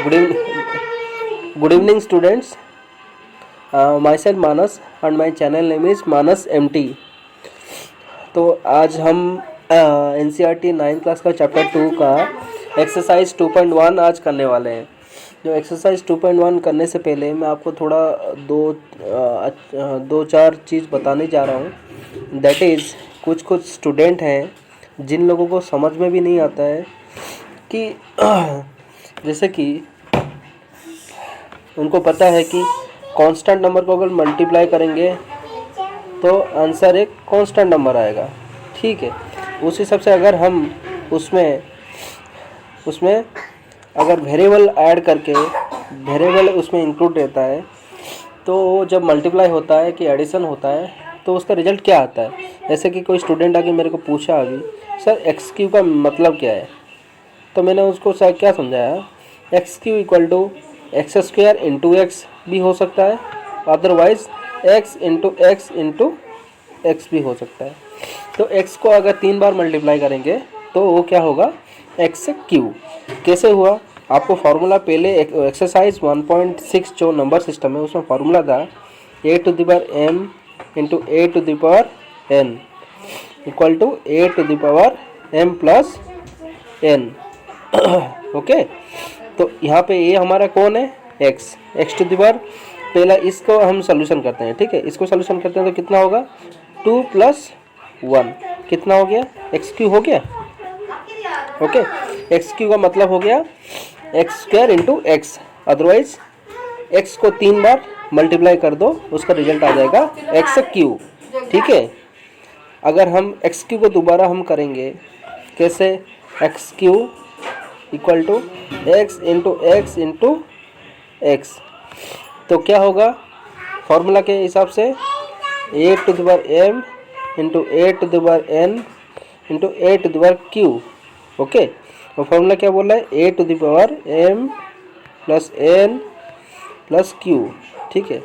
Good evening, students. Myself Manas and my channel name is Manas MT. तो आज हम NCERT 9th class का chapter 2 का exercise 2.1 आज करने वाले हैं। जो एक्सरसाइज 2.1 करने से पहले मैं आपको थोड़ा दो चार चीज़ बताने जा रहा हूँ। दैट इज़ कुछ स्टूडेंट हैं जिन लोगों को समझ में भी नहीं आता है कि जैसे कि उनको पता है कि कांस्टेंट नंबर को अगर मल्टीप्लाई करेंगे तो आंसर एक कांस्टेंट नंबर आएगा, ठीक है। उस हिसाब से अगर हम उसमें अगर वेरिएबल ऐड करके वेरिएबल उसमें इंक्लूड रहता है तो जब मल्टीप्लाई होता है कि एडिशन होता है तो उसका रिजल्ट क्या आता है। जैसे कि कोई स्टूडेंट आके मेरे को पूछा अभी, सर एक्स क्यू का मतलब क्या है, तो मैंने उसको सर क्या समझाया, x cube equal to x square into x भी हो सकता है, अदरवाइज एक्स इंटू एक्स भी हो सकता है। तो एक्स को अगर 3 बार मल्टीप्लाई करेंगे तो वो क्या होगा, एक्स क्यू। कैसे हुआ, आपको फार्मूला पहले एक्सरसाइज 1.6 जो नंबर सिस्टम है उसमें फार्मूला था a to the power m into a to the power n equal to a to the power m plus n। Okay, तो यहाँ पे ये हमारा कौन है, x टू द पावर। पहला इसको हम सोल्यूशन करते हैं, ठीक है। इसको सोल्यूशन करते हैं तो कितना होगा, 2 + 1 कितना हो गया, एक्स क्यू हो गया। ओके, एक्स क्यू का मतलब हो गया x square into x, otherwise x को 3 बार मल्टीप्लाई कर दो उसका रिजल्ट आ जाएगा एक्स क्यू, ठीक है। अगर हम एक्स क्यू को दोबारा हम करेंगे कैसे, x cube equal to x into x, तो क्या होगा फॉर्मूला के हिसाब से a to the power m into a to the power n into a to the power q। Okay, तो फॉर्मूला क्या बोल रहा है, a to the power m plus n plus q, ठीक है।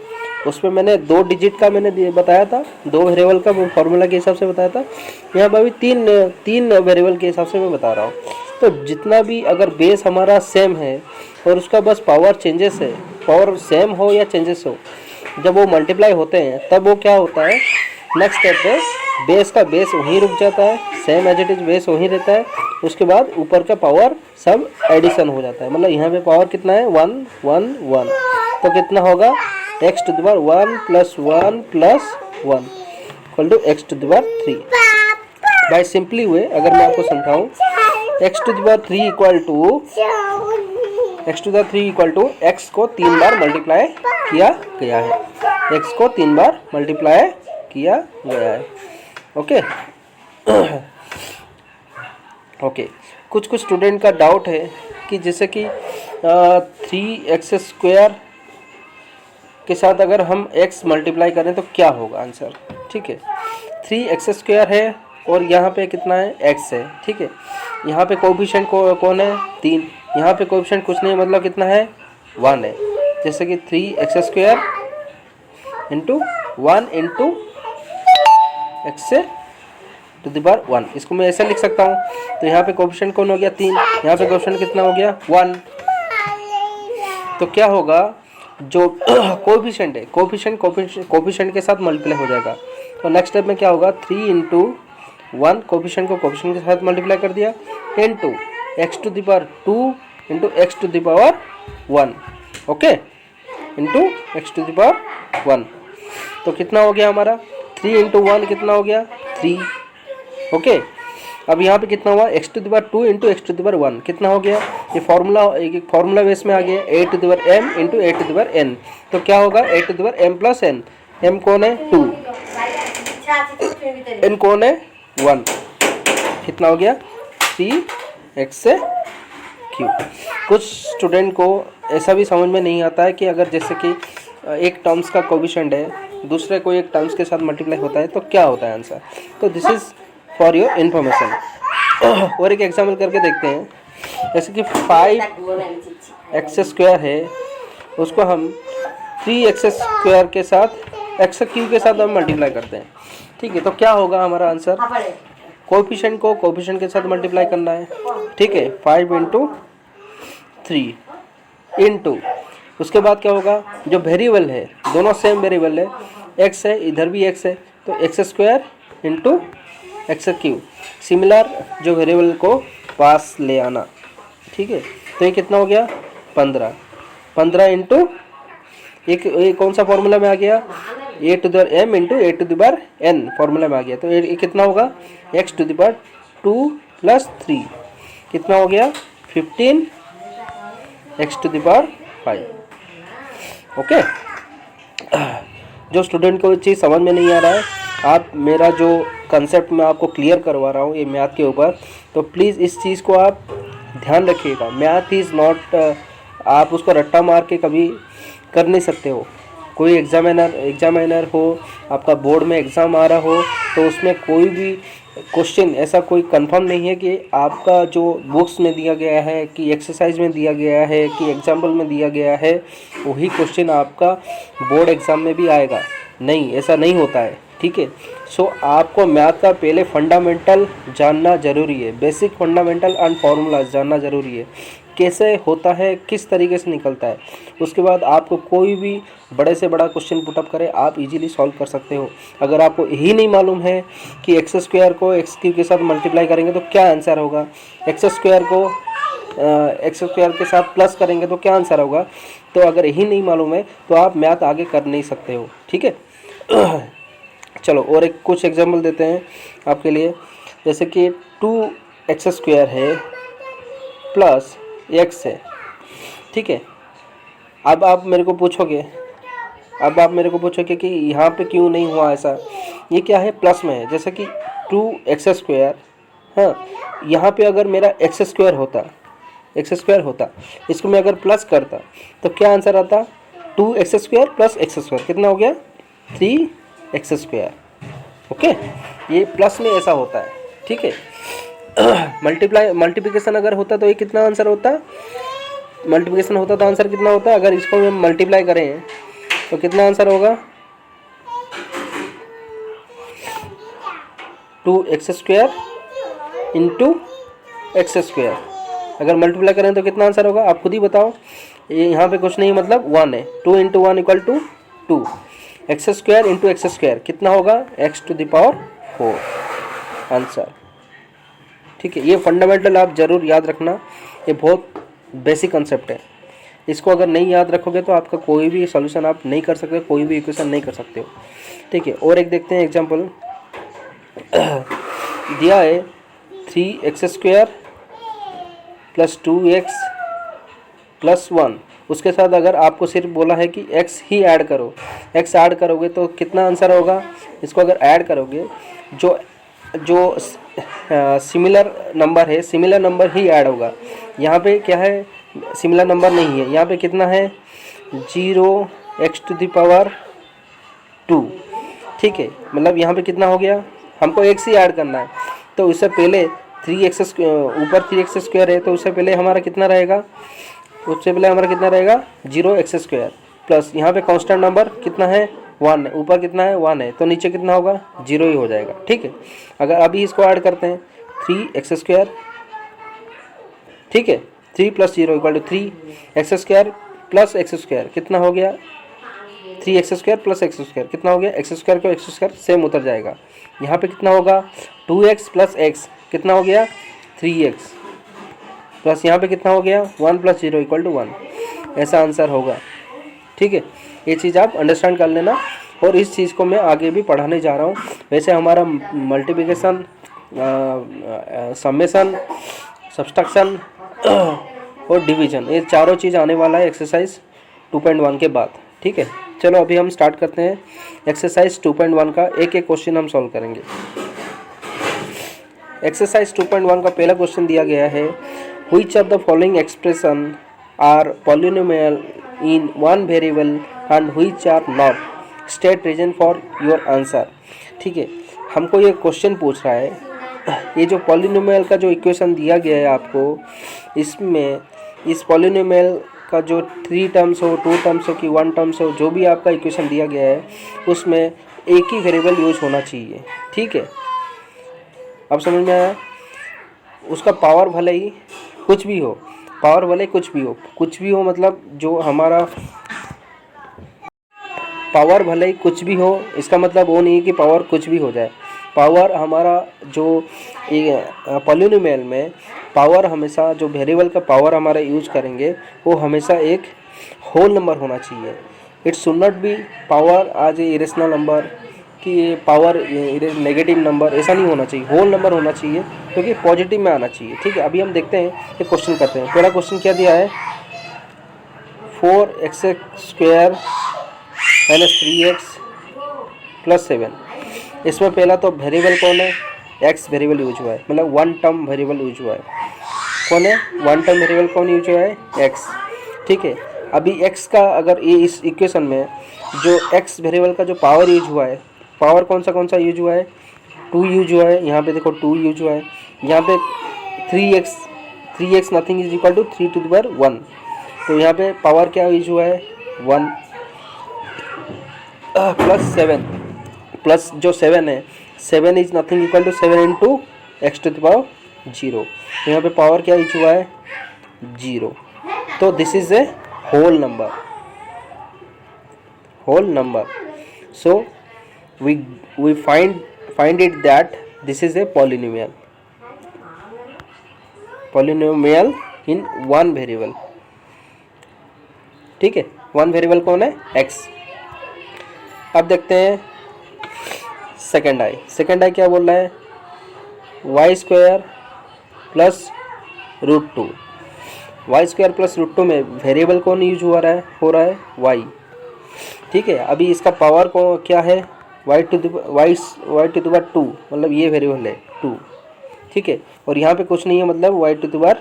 उसमें मैंने 2 डिजिट का मैंने बताया था, 2 वेरिएबल का फॉर्मूला के हिसाब से बताया था। यहाँ पर अभी तीन वेरिएबल के हिसाब से मैं बता रहा हूँ। तो जितना भी अगर बेस हमारा सेम है और उसका बस पावर चेंजेस है, पावर सेम हो या चेंजेस हो, जब वो मल्टीप्लाई होते हैं तब वो क्या होता है, नेक्स्ट स्टेप पे बेस का बेस वहीं रुक जाता है, same as it is base वहीं रहता है। उसके बाद ऊपर का पावर सब एडिशन हो जाता है, मतलब यहाँ पे पावर कितना है, 1 1 1, तो कितना होगा x to the power 1 + 1 + 1 equal to x to the power 3। By simply way अगर मैं आपको समझाऊँ, x to the power 3 equal to x को 3 बार मल्टीप्लाई किया गया है, एक्स को 3 बार मल्टीप्लाई किया गया है। ओके ओके, कुछ स्टूडेंट का डाउट है कि जैसे कि 3x² के साथ अगर हम x मल्टीप्लाई करें तो क्या होगा आंसर, ठीक है। 3x² है और यहाँ पे कितना है, x है, ठीक है। यहाँ पे कोएफिशिएंट कौन है, 3। यहाँ पे कोएफिशिएंट कुछ नहीं, मतलब कितना है, 1 है। जैसे कि 3x² into 1 into x to the power 1, इसको मैं ऐसे लिख सकता हूँ। तो यहाँ पे कोएफिशिएंट कौन हो गया, 3। यहाँ पे कोएफिशिएंट कितना हो गया, 1। तो क्या होगा, जो कोएफिशिएंट है कोएफिशिएंट के साथ मल्टीप्लाई हो जाएगा। तो नेक्स्ट स्टेप में क्या होगा, 3 इंटू 1 कोएफिशिएंट को कोएफिशिएंट के साथ मल्टीप्लाई कर दिया, into x to the power 2 into x to the power 1, okay, into x to the power 1। तो कितना हो गया हमारा, 3 इंटू 1 कितना हो गया, 3। ओके, अब यहाँ पे कितना हुआ, x to the power 2 into x to the power 1 कितना हो गया, ये फार्मूला बेस में आ गया, a to the power m into a to the power n। तो क्या होगा, a to the power m plus n, m कौन है, 2, n कौन है, 1, कितना हो गया, 3x क्यू। कुछ स्टूडेंट को ऐसा भी समझ में नहीं आता है कि अगर जैसे कि एक टर्म्स का कोएफिशिएंट है दूसरे कोई एक टर्म्स के साथ मल्टीप्लाई होता है तो क्या होता है आंसर। तो this is for your information. और एक एग्जाम्पल करके देखते हैं, जैसे कि 5x² है, उसको हम 3x² के साथ x क्यू के साथ हम मल्टीप्लाई करते हैं, ठीक है। तो क्या होगा हमारा आंसर, कोएफिशिएंट को कोएफिशिएंट के साथ मल्टीप्लाई करना है, ठीक है। 5 इंटू 3 इनटू, उसके बाद क्या होगा, जो वेरिएबल है दोनों सेम वेरिएबल है, एक्स है इधर भी एक्स है, तो x square into x cube, similar जो वेरिएबल को पास ले आना। ठीक है, तो ये कितना हो गया 15, 15 इंटू एक कौन सा फॉर्मूला में आ गया, a to the m into a to the power n formula में आ गया। तो ये कितना होगा, एक्स टू द पावर 2 + 3 कितना हो गया 15 x to the power 5। Okay, जो स्टूडेंट को चीज़ समझ में नहीं आ रहा है, आप मेरा जो कंसेप्ट मैं आपको क्लियर करवा रहा हूँ ये मैथ के ऊपर, तो प्लीज़ इस चीज़ को आप ध्यान रखिएगा। मैथ इज़ नॉट, आप उसको रट्टा मार के कभी कर नहीं सकते हो। कोई एग्जामिनर हो, आपका बोर्ड में एग्ज़ाम आ रहा हो, तो उसमें कोई भी क्वेश्चन ऐसा कोई कंफर्म नहीं है कि आपका जो बुक्स में दिया गया है, कि एक्सरसाइज में दिया गया है, कि एग्जाम्पल में दिया गया है, वही क्वेश्चन आपका बोर्ड एग्ज़ाम में भी आएगा। नहीं, ऐसा नहीं होता है। ठीक है, सो आपको मैथ का पहले फंडामेंटल जानना ज़रूरी है, बेसिक फंडामेंटल एंड फार्मूलाज जानना ज़रूरी है, कैसे होता है, किस तरीके से निकलता है। उसके बाद आपको कोई भी बड़े से बड़ा क्वेश्चन पुटअप करे, आप इजीली सॉल्व कर सकते हो। अगर आपको यही नहीं मालूम है कि एक्स स्क्वायर को एक्स क्यूब के साथ मल्टीप्लाई करेंगे तो क्या आंसर होगा, एक्स स्क्वायर को एक्स स्क्वायर के साथ प्लस करेंगे तो क्या आंसर होगा, तो अगर यही नहीं मालूम है तो आप मैथ आगे कर नहीं सकते हो। ठीक है, चलो और कुछ एग्जाम्पल देते हैं आपके लिए। जैसे कि 2x स्क्वायर है प्लस x है। ठीक है, अब आप मेरे को पूछोगे कि यहाँ पे क्यों नहीं हुआ ऐसा, ये क्या है, प्लस में है। जैसे कि 2x स्क्वायर, हाँ, यहाँ पे अगर मेरा x स्क्वायर होता, इसको मैं अगर प्लस करता तो क्या आंसर आता, 2x square plus x square कितना हो गया 3x स्क्वायर। ओके, ये प्लस में ऐसा होता है। ठीक है, मल्टीप्लिकेशन अगर होता तो ये कितना आंसर होता, मल्टीप्लिकेशन होता तो आंसर कितना होता, अगर इसको हम मल्टीप्लाई करें तो कितना आंसर होगा, 2x square into x square. अगर मल्टीप्लाई करें तो कितना आंसर होगा, आप खुद ही बताओ। ये यहाँ पे कुछ नहीं, मतलब 1 है, 2 × 1 = 2, x square into x square कितना होगा, x to the power 4 answer. ठीक है, ये फंडामेंटल आप ज़रूर याद रखना, ये बहुत बेसिक कंसेप्ट है। इसको अगर नहीं याद रखोगे तो आपका कोई भी सॉल्यूशन आप नहीं कर सकते, कोई भी इक्वेशन नहीं कर सकते हो। ठीक है, और एक देखते हैं एग्जांपल। दिया है 3x square plus 2x plus 1, उसके साथ अगर आपको सिर्फ बोला है कि x ही ऐड करो, x ऐड करोगे तो कितना आंसर होगा। इसको अगर ऐड करोगे, जो सिमिलर नंबर है, सिमिलर नंबर ही ऐड होगा। यहाँ पे क्या है, सिमिलर नंबर नहीं है, यहाँ पे कितना है 0x टू द पावर 2। ठीक है, मतलब यहाँ पे कितना हो गया, हमको x ही ऐड करना है, तो उससे पहले 3x ऊपर 3x स्क्वायर है, तो उससे पहले हमारा कितना रहेगा, 0x स्क्वायर प्लस यहाँ पे कांस्टेंट नंबर कितना है 1 है, ऊपर कितना है 1 है, तो नीचे कितना होगा 0 ही हो जाएगा। ठीक है, अगर अभी इसको ऐड करते हैं 3x स्क्वायर, ठीक है, 3 + 0 = 3x square plus x square कितना हो गया, 3x square plus x square कितना हो गया, x स्क्वायर को x स्क्वायर सेम उतर जाएगा। यहाँ पे कितना होगा 2x प्लस x कितना हो गया 3x प्लस यहाँ पे कितना हो गया 1 + 0 = 1, ऐसा आंसर होगा। ठीक है, ये चीज़ आप अंडरस्टैंड कर लेना, और इस चीज़ को मैं आगे भी पढ़ाने जा रहा हूँ। वैसे हमारा मल्टीप्लिकेशन, समेशन, सब्सट्रैक्शन और डिवीजन, ये चारों चीज़ आने वाला है एक्सरसाइज 2.1 के बाद। ठीक है, चलो अभी हम स्टार्ट करते हैं एक्सरसाइज 2.1 का, एक एक क्वेश्चन हम सॉल्व करेंगे। एक्सरसाइज 2.1 का पहला क्वेश्चन दिया गया है, which of the following expression are polynomial in one variable and which are not, state reason for your answer. ठीक है, हमको ये क्वेश्चन पूछ रहा है, ये जो पॉलिनोमियल का जो इक्वेशन दिया गया है आपको, इसमें इस पॉलिनोमियल का जो 3 टर्म्स हो, 2 टर्म्स हो कि 1 टर्म्स हो, जो भी आपका इक्वेशन दिया गया है उसमें एक ही वेरिएबल यूज होना चाहिए। ठीक है, अब समझ में आया, उसका पावर भले ही कुछ भी हो, पावर भले कुछ भी हो, मतलब जो हमारा पावर भले ही कुछ भी हो, इसका मतलब वो नहीं है कि पावर कुछ भी हो जाए। पावर हमारा जो पॉलिनोमियल में पावर हमेशा, जो वेरिएबल का पावर हमारा यूज करेंगे वो हमेशा एक होल नंबर होना चाहिए। It should not be power आज ए इरेशनल नंबर कि ये पावर नेगेटिव नंबर, ऐसा नहीं होना चाहिए, होल नंबर होना चाहिए क्योंकि पॉजिटिव में आना चाहिए। ठीक है, अभी हम देखते हैं, एक क्वेश्चन करते हैं। पहला क्वेश्चन क्या दिया है, 4x² माइनस 3x प्लस 7। इसमें पहला तो वेरिएबल कौन है, x वेरिएबल यूज हुआ है, मतलब वन टर्म वेरिएबल यूज हुआ है। कौन है वन टर्म वेरिएबल, कौन यूज हुआ है, x। ठीक है, अभी x का अगर ये इस इक्वेशन में जो x वेरिएबल का जो पावर यूज हुआ है, पावर कौन सा यूज हुआ है, 2 यूज हुआ है। यहाँ पे देखो 2 यूज हुआ है, यहाँ पे 3x nothing is equal to 3 to the power 1। तो यहाँ पे पावर क्या यूज हुआ है, 1 प्लस 7, प्लस जो 7 है, 7 is nothing equal to 7 into x to the power 0। तो यहाँ पे पावर क्या यूज हुआ है, 0। तो this is a whole number. So we find it that this is a polynomial in one variable। ठीक है, वन वेरिएबल कौन है, x। अब देखते हैं सेकेंड आई क्या बोल रहा है, y² प्लस √2। y² प्लस √2 में वेरिएबल कौन यूज हो रहा है y। ठीक है, अभी इसका पावर को क्या है, y टू द पावर 2, मतलब ये वेरिएबल है 2। ठीक है, और यहाँ पे कुछ नहीं है, मतलब y टू द पावर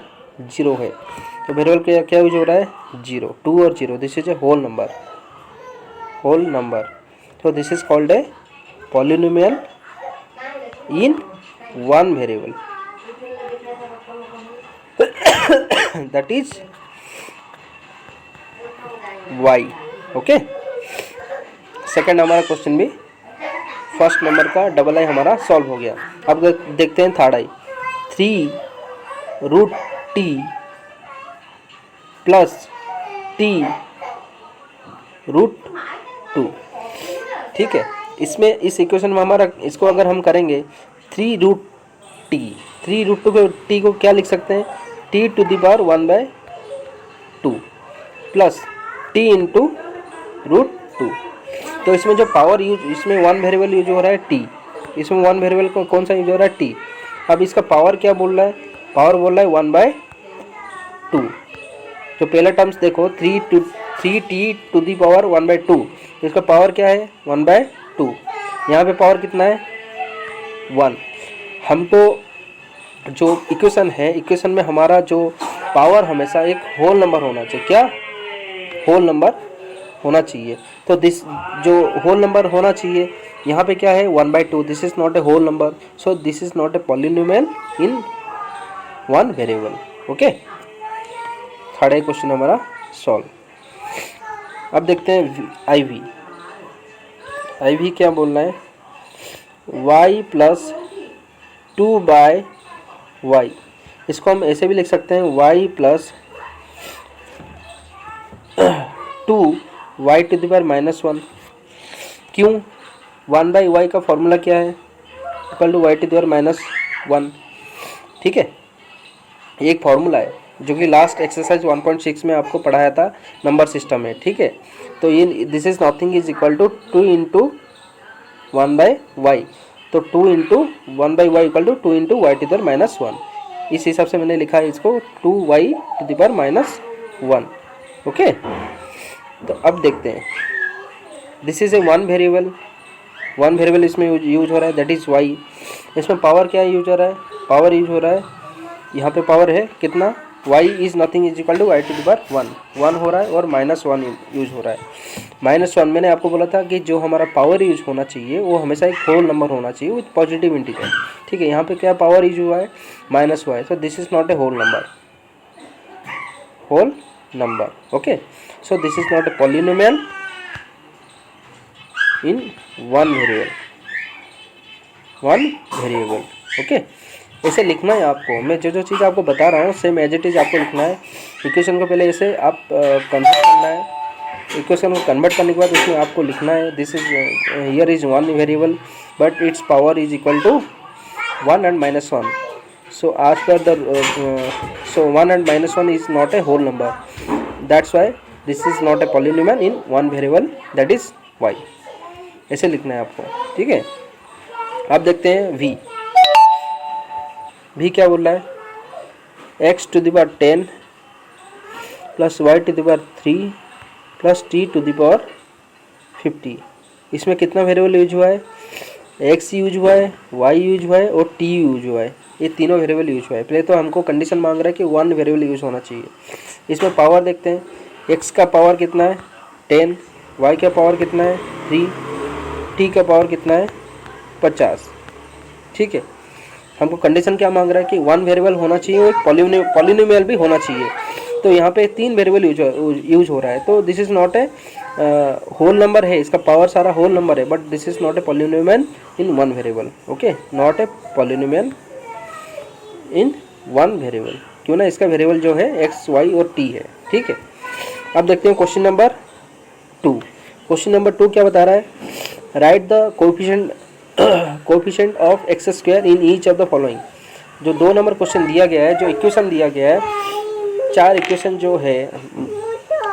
0 है। तो वेरिएबल क्या यूज हो रहा है, 0, 2 और 0। This is a whole number. तो this is called a polynomial in one variable, that is y। Okay, second हमारा क्वेश्चन भी फर्स्ट नंबर का डबल आई हमारा सॉल्व हो गया। अब देखते हैं थर्ड आई, 3√t प्लस t√2। ठीक है, इसमें इस इक्वेशन में हमारा, इसको अगर हम करेंगे 3√t को t को क्या लिख सकते हैं, t to the power 1/2 plus t into √2। तो इसमें जो पावर यूज, इसमें वन वेरिएबल यूज हो रहा है t, इसमें वन वेरिएबल को कौन सा यूज हो रहा है, t। अब इसका पावर क्या बोल रहा है, पावर बोल रहा है 1/2। जो पहला टर्म्स देखो 3t टू दी पावर 1/2, तो इसका पावर क्या है, 1/2। यहाँ पे पावर कितना है, 1। हमको जो इक्वेशन है, इक्वेशन में हमारा जो पावर हमेशा एक होल नंबर होना चाहिए, क्या होल नंबर होना चाहिए। तो दिस जो होल नंबर होना चाहिए, यहाँ पे क्या है, 1/2। This is not a whole number, so this is not a polynomial in one variable. Okay, third question हमारा सॉल्व। अब देखते हैं IV क्या बोलना है, y प्लस 2/y। इसको हम ऐसे भी लिख सकते हैं, y plus 2y to the power -1। क्यों, 1/y का फॉर्मूला क्या है, equal to y to the power -1। ठीक है, एक फॉर्मूला है जो कि लास्ट एक्सरसाइज 1.6 में आपको पढ़ाया था नंबर सिस्टम में। ठीक है, तो ये this is nothing is equal to 2 into 1/y। तो 2 into 1/y equal to 2 into y to the power -1। इस हिसाब से मैंने लिखा है इसको, 2y to the power -1। Okay, तो अब देखते हैं, this is A one variable इसमें यूज हो रहा है, दैट इज y। इसमें पावर क्या यूज हो रहा है, पावर यूज हो रहा है, यहाँ पे पावर है कितना, y is nothing is equal to y to the power 1 हो रहा है, और -1 यूज हो रहा है। -1 मैंने आपको बोला था कि जो हमारा पावर यूज होना चाहिए वो हमेशा एक होल नंबर होना चाहिए विथ पॉजिटिव इंटीजर। ठीक है, यहाँ पे क्या पावर यूज हुआ है, -y। So this is not a whole number. Okay, so this is not a polynomial in one variable. Okay, ऐसे लिखना है आपको। मैं जो जो चीज़ आपको बता रहा हूँ सेम एज इट इज़ आपको लिखना है। इक्वेशन को पहले ऐसे आप कन्वर्ट करना है। इक्वेशन को कन्वर्ट करने के बाद उसमें आपको लिखना है this is here is one variable but it's power is equal to 1 and -1. So as per the so 1 and -1 is not a whole number. That's why this is not a polynomial in one variable, that is y. ऐसे लिखना है आपको, ठीक है। अब देखते हैं v क्या बोल रहा है, x to the power 10 plus y to the power 3 plus t to the power 50। इसमें कितना वेरिएबल यूज हुआ है, x यूज हुआ है, y यूज हुआ है और t यूज हुआ है। ये तीनों वेरिएबल यूज हुआ है। पहले तो हमको कंडीशन मांग रहा है कि वन वेरिएबल यूज होना चाहिए। इसमें पावर देखते हैं, x का पावर कितना है 10, y का पावर कितना है 3, t का पावर कितना है 50, ठीक है। हमको कंडीशन क्या मांग रहा है कि वन वेरिएबल होना चाहिए, एक पॉलिनोमियल भी होना चाहिए। तो यहाँ पे 3 वेरिएबल यूज हो रहा है। तो this is not a whole number है, इसका पावर सारा होल नंबर है, but this is not a polynomial in one variable. Okay, not a polynomial in one variable, क्यों ना इसका वेरिएबल जो है x, y और t है, ठीक है। अब देखते हैं क्वेश्चन नंबर 2। क्वेश्चन नंबर 2 क्या बता रहा है, right the coefficient of x square in each of the following. जो 2 नंबर क्वेश्चन दिया गया है, जो इक्वेशन दिया गया है, 4 इक्वेशन जो है,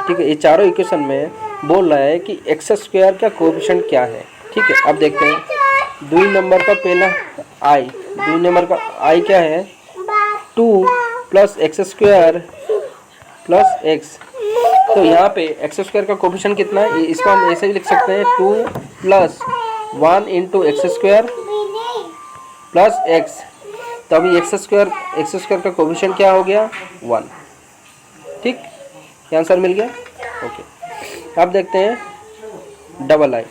ठीक है, ये चारों इक्वेशन में बोल रहा है कि एक्स स्क्वायर का कोएफिशिएंट क्या है, ठीक है। अब देखते हैं 2 नंबर का पहला आई, 2 नंबर का आई क्या है 2 plus x square plus x. तो यहाँ पे एक्स स्क्वायर का कोएफिशिएंट कितना है, इसको हम ऐसे भी लिख सकते हैं 2 plus 1 into x square plus x. तो अभी एक्स स्क्वायर का कोएफिशिएंट क्या हो गया 1, ठीक, ये आंसर मिल गया। ओके, अब देखते हैं डबल आई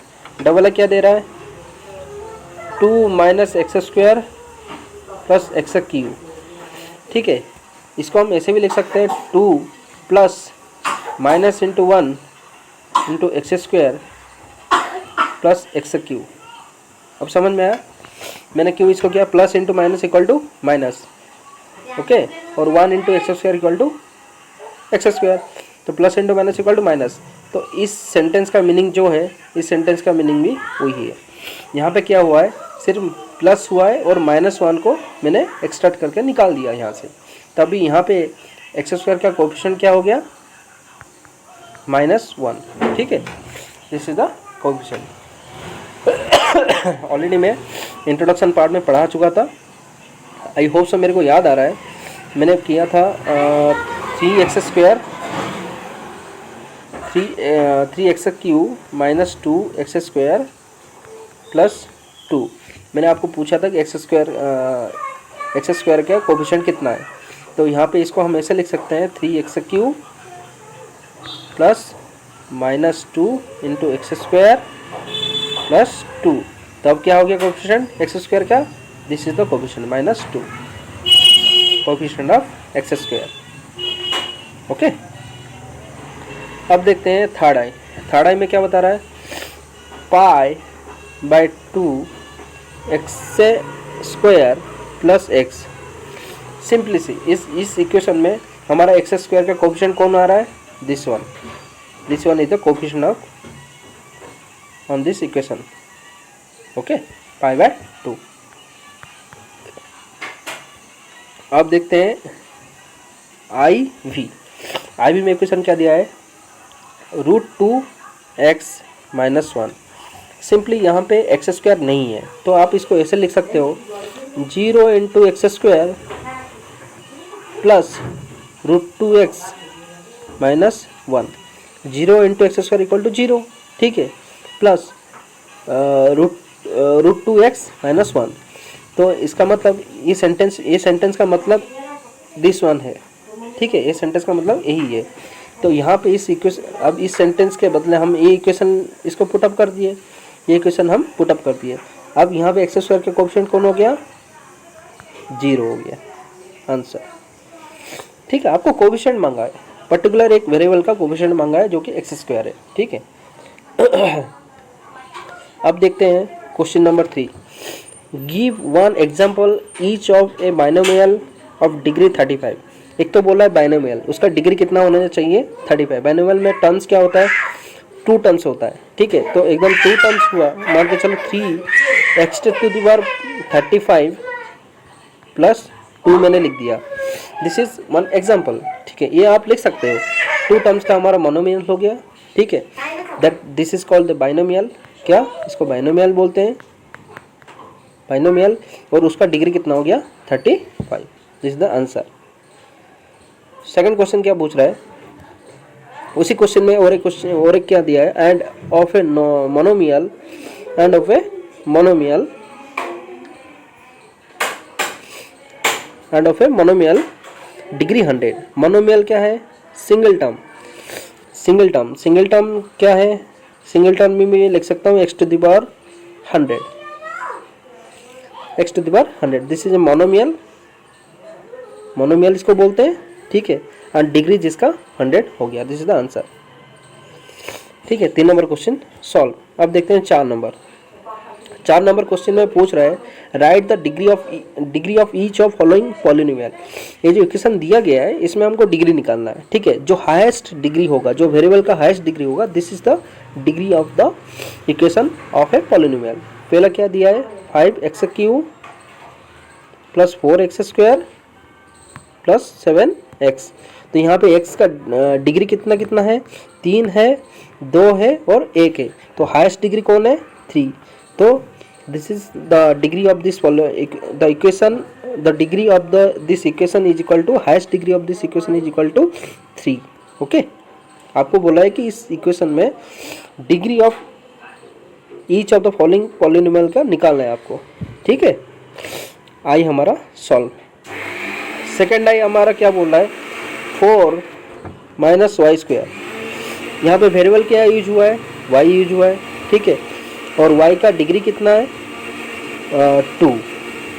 क्या दे रहा है 2 minus x square plus x cube, ठीक है। इसको हम ऐसे भी लिख सकते हैं 2 plus minus into 1 into x square plus x cube. अब समझ में आया, मैंने क्यों इसको किया, plus into minus equal to minus, okay, और 1 into x square equal to x square. तो plus into minus equal to minus. तो इस सेंटेंस का मीनिंग जो है, इस सेंटेंस का मीनिंग भी वही है। यहाँ पे क्या हुआ है, सिर्फ प्लस हुआ है और -1 को मैंने एक्सट्रैक्ट करके निकाल दिया यहाँ से। तभी यहाँ पे एक्स स्क्वायर का कोएफिशिएंट क्या हो गया -1, ठीक है। This is the coefficient. Already मैं इंट्रोडक्शन पार्ट में पढ़ा चुका था, आई होप सो मेरे को याद आ रहा है। मैंने किया था 3x square 3x cube minus 2x square plus 2। मैंने आपको पूछा था कि एक्स स्क्वायर का कोएफिशिएंट कितना है। तो यहाँ पे इसको हम ऐसे लिख सकते हैं 3x cube plus minus 2 into x square plus 2। तब क्या हो गया कोएफिशिएंट एक्स स्क्वायर का, this is the coefficient -2, coefficient of x square. Okay, अब देखते हैं थर्ड आई में क्या बता रहा है, pi by 2 x square plus x. Simply see इस इक्वेशन में हमारा एक्स स्क्वायर का कोएफिशिएंट कौन आ रहा है, this one is the coefficient of on this equation. Okay, pi by 2। अब देखते हैं आई वी में इक्वेशन क्या दिया है, √2x - 1। सिंपली यहाँ पे एक्स स्क्वायर नहीं है, तो आप इसको ऐसे लिख सकते हो 0 into x square plus √2x - 1। 0 into x square equal to 0, ठीक है, प्लस √2x - 1। तो इसका मतलब ये सेंटेंस का मतलब दिस वन है, ठीक है, ये सेंटेंस का मतलब यही है। तो यहाँ पे अब इस सेंटेंस के बदले हम ये इक्वेशन इसको पुटअप कर दिए, ये इक्वेशन हम पुटअप कर दिए। अब यहाँ पे एक्स स्क्वायर का कोएफिशिएंट कौन हो गया, 0 हो गया आंसर, ठीक है। आपको कोएफिशिएंट मांगा है, पर्टिकुलर एक वेरिएबल का कोएफिशिएंट मांगा है जो कि एक्स स्क्वायर है, ठीक है। अब देखते हैं question number 3। Give one example each of A binomial of degree 35। एक तो बोला है बाइनोमियल, उसका डिग्री कितना होना चाहिए 35। बाइनोमियल में टर्म्स क्या होता है, 2 टर्म्स होता है, ठीक है। तो एकदम 2 टर्म्स हुआ, मान के चलो 3x⁻35 प्लस 2 मैंने लिख दिया, दिस इज वन एग्जाम्पल, ठीक है। ये आप लिख सकते हो, 2 टर्म्स का हमारा मोनोमियल हो गया, ठीक है। That this is called the binomial. क्या इसको बाइनोमियल बोलते हैं, बाइनोमियल। और उसका डिग्री कितना हो गया 35। This is the answer. Second question क्या पूछ रहा है, उसी क्वेश्चन में और एक क्वेश्चन और एक क्या दिया है, end of a monomial, end of a monomial, end of a monomial degree 100। Monomial क्या है, single term. Single term, single term क्या है, सिंगल टर्म में मैं लिख सकता हूँ x⁻100, x⁻100। This is a monomial, monomial इसको बोलते हैं, ठीक है। एंड डिग्री जिसका 100 हो गया, दिस इज द आंसर, ठीक है। 3 नंबर क्वेश्चन सॉल्व। अब देखते हैं 4 नंबर। 4 नंबर क्वेश्चन में पूछ रहा है, right the degree of each of following polynomial. ये जो इक्वेशन दिया गया है इसमें हमको डिग्री निकालना है, ठीक है। जो हाईएस्ट डिग्री होगा, जो वेरिएबल का हाईएस्ट डिग्री होगा, this is the degree of the equation of a polynomial. पहला क्या दिया है, 5x³ plus 4x² plus 7x। तो यहाँ पे x का डिग्री कितना कितना है, 3 है, 2 है और 1 है। तो हाईएस्ट डिग्री कौन है, 3। तो this is the degree of this the equation, the degree of this equation is equal to, highest degree of this equation is equal to 3। Okay, आपको बोला है कि इस इक्वेशन में degree of each of the following polynomial का निकालना है आपको, ठीक है। आई हमारा सॉल्व। सेकेंड आई हमारा क्या बोल रहा है, 4 - y²। यहाँ पे वेरिएबल क्या यूज हुआ है, y यूज हुआ है, ठीक है। और y का डिग्री कितना है, 2।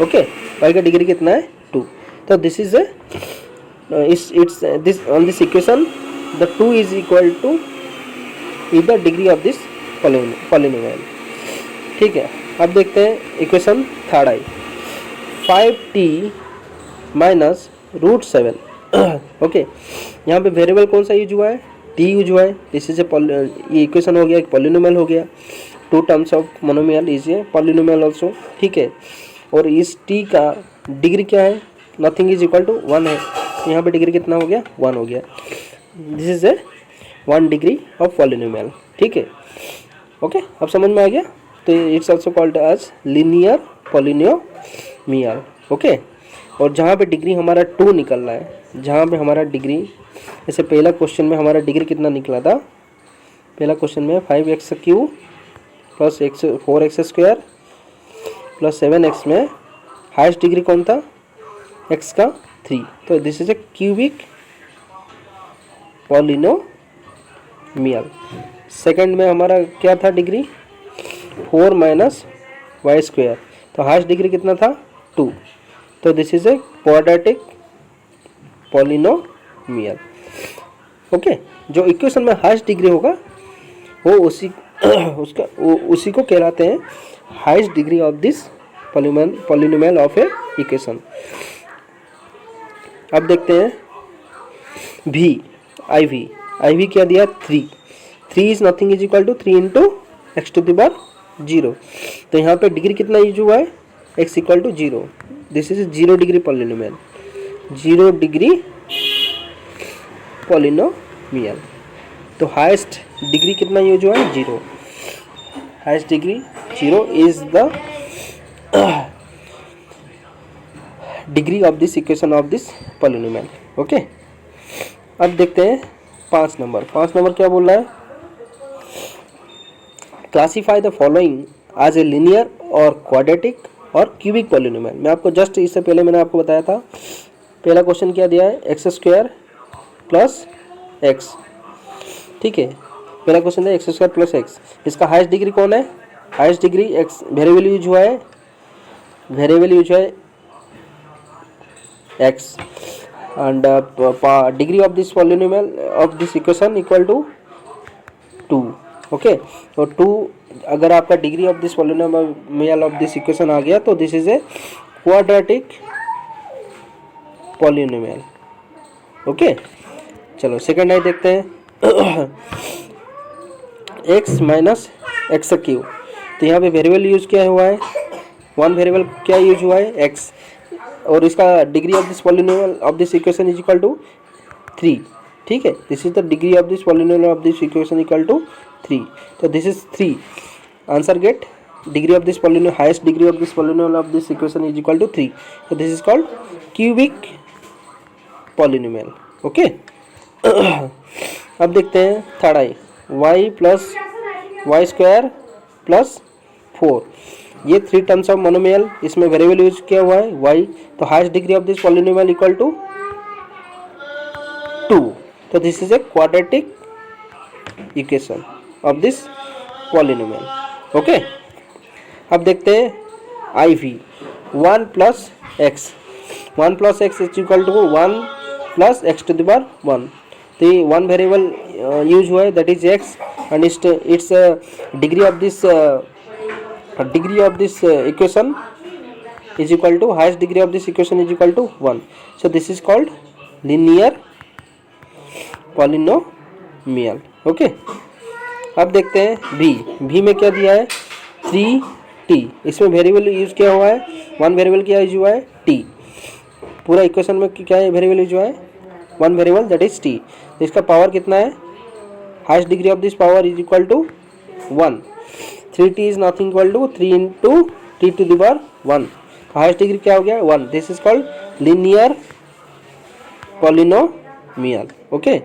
ओके, y का डिग्री कितना है, 2। तो this is it's this on this equation the 2 is equal two is the degree of this polynomial, ठीक है। अब देखते हैं इक्वेशन थर्ड आई, 5t - √7। ओके, यहाँ पे वेरिएबल कौन सा यूज हुआ है, t यूज हुआ है। दिस इज ए, ये इक्वेशन हो गया, एक पॉलिनोमियल हो गया। 2 terms of monomial is a polynomial also, ठीक है। और इस t का डिग्री क्या है, नथिंग इज इक्वल टू 1 है। यहाँ पे डिग्री कितना हो गया, 1 हो गया। This is a 1 degree of polynomial, ठीक है। ओके, अब समझ में आ गया। तो it's also called as linear polynomial, okay. और जहाँ पे डिग्री हमारा 2 निकल रहा है, जहाँ पे हमारा डिग्री, जैसे पहला क्वेश्चन में हमारा डिग्री कितना निकला था, पहला क्वेश्चन में 5x³ plus 4x² plus 7x में हाईएस्ट डिग्री कौन था, x का 3। तो this is A cubic polynomial. Second में हमारा क्या था डिग्री, 4 - y²। तो हाईएस्ट डिग्री कितना था, 2। तो this is a quadratic polynomial, okay. जो इक्वेशन में हाईएस्ट डिग्री होगा वो उसी उसी को कहलाते हैं highest degree of this polynomial of a equation. अब देखते हैं IV क्या दिया, 3 is nothing is equal to 3 × x⁻0। तो यहाँ पे डिग्री कितना यूज हुआ है, x equal to 0। This is 0 degree polynomial, 0 degree polynomial. तो हाईएस्ट डिग्री कितना यूज हुआ है, 0। Highest degree 0 is the degree of this equation of this polynomial, okay. अब देखते हैं 5 नंबर। 5 नंबर क्या बोल रहा है, classify the following as a linear और क्वाड्रेटिक और क्यूबिक पॉलिनोमियल। मैं आपको जस्ट इससे पहले मैंने आपको बताया था, पहला क्वेश्चन क्या दिया है, x² प्लस x, ठीक है। पहला क्वेश्चन है x² प्लस x। इसका हाईएस्ट डिग्री कौन है, highest degree x variable use हुआ है, x, and degree of this polynomial of this equation equal to 2, okay। और 2 अगर आपका degree of this polynomial of this equation आ गया तो this is a quadratic polynomial. Okay, चलो सेकंड आई देखते हैं। x माइनस एक्स क्यू, तो यहाँ पे वेरिएबल यूज किया हुआ है, वन वेरिएबल क्या यूज हुआ है x, और इसका degree of this polynomial of this equation is equal to 3। ठीक है, this is the degree of this polynomial of this equation equal to 3, तो this is 3। Answer get degree of this polynomial, highest degree of this polynomial of this equation is equal to 3, तो this is called cubic polynomial. Okay, अब देखते हैं third I, y plus y square plus 4, ये 3 terms of monomial, इसमें variable use किया हुआ है y, तो highest degree of this polynomial equal to 2, तो this is a quadratic equation of this polynomial. Okay, अब देखते हैं I V, 1 plus x, 1 plus x is equal to 1 plus x to the power 1, तो ये one variable use हुआ है that is x, and its degree of this equation is equal to, highest degree of this equation is equal to 1, so this is called linear polynomial। Okay, अब देखते हैं v में क्या दिया है 3t, इसमें वेरिएबल यूज किया हुआ है, वन वेरिएबल क्या यूज हुआ है t, पूरा इक्वेशन में क्या है वेरिएबल यूज हुआ है one variable that is t, तो इसका पावर कितना है, highest degree of this power is equal to 1, 3t is nothing equal to 3 into t to the power 1, highest degree क्या हो गया 1, this is called linear polynomial. Okay,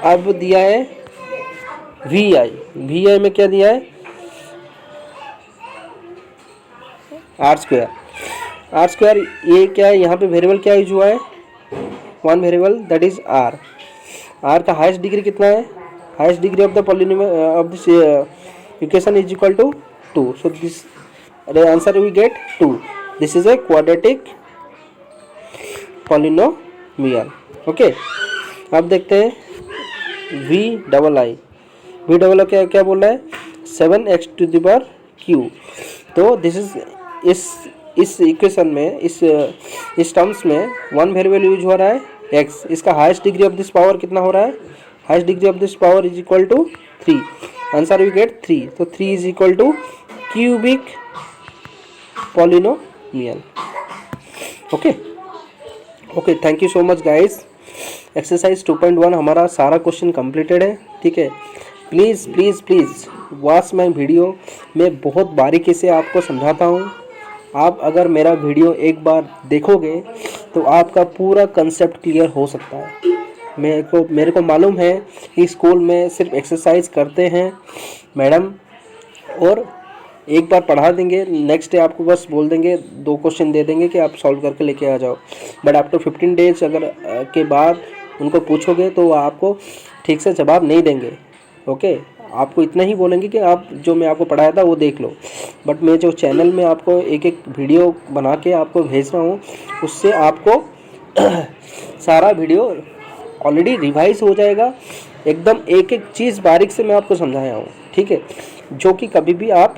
अब दिया है vi में क्या दिया है आर स्क्वायर, ये क्या है, यहाँ पे वेरिएबल क्या यूज हुआ है one variable that is r का हाईएस्ट डिग्री कितना है, highest degree of the polynomial of this equation is equal to 2, so this answer we get 2, this is a quadratic polynomial. Okay, अब देखते हैं we double आई क्या बोल रहा है 7x to the power q, तो दिस इज इस equation में इस टर्म्स में वन वेरिएबल यूज हो रहा है x, इसका highest degree of this power कितना हो रहा है, highest degree of this power is equal to 3, answer we get 3, तो 3 is equal to cubic polynomial. Okay, thank you so much guys. Exercise 2.1 हमारा सारा क्वेश्चन कंप्लीटेड है। ठीक है, प्लीज़ वॉच माय वीडियो, मैं बहुत बारीकी से आपको समझाता हूँ। आप अगर मेरा वीडियो एक बार देखोगे तो आपका पूरा कंसेप्ट क्लियर हो सकता है। मेरे को मालूम है कि स्कूल में सिर्फ एक्सरसाइज करते हैं मैडम, और एक बार पढ़ा देंगे, नेक्स्ट डे आपको बस बोल देंगे, 2 क्वेश्चन दे देंगे कि आप सॉल्व करके लेके आ जाओ, बट आफ्टर 15 डेज अगर के बाद उनको पूछोगे तो आपको ठीक से जवाब नहीं देंगे। ओके, आपको इतना ही बोलेंगे कि आप जो मैं आपको पढ़ाया था वो देख लो, बट मैं जो चैनल में आपको एक वीडियो बना के आपको भेज रहा हूँ उससे आपको सारा वीडियो ऑलरेडी रिवाइज हो जाएगा, एकदम एक चीज़ बारीक से मैं आपको समझाया हूँ। ठीक है, जो कि कभी भी आप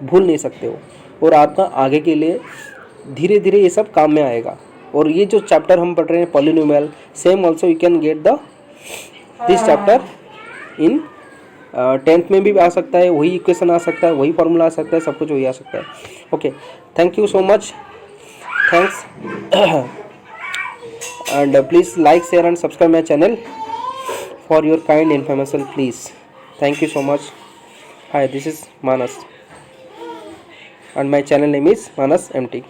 भूल नहीं सकते हो, और आपका आगे के लिए धीरे धीरे ये सब काम में आएगा। और ये जो चैप्टर हम पढ़ रहे हैं polynomial, same also you can get this chapter in 10th में भी आ सकता है, वही इक्वेशन आ सकता है, वही फॉर्मूला आ सकता है, सब कुछ वही आ सकता है। Okay, thank you so much, thanks, and please like, share and subscribe my channel for your kind information, please. Thank you so much. Hi, this is Manas and my channel name is Manas MT.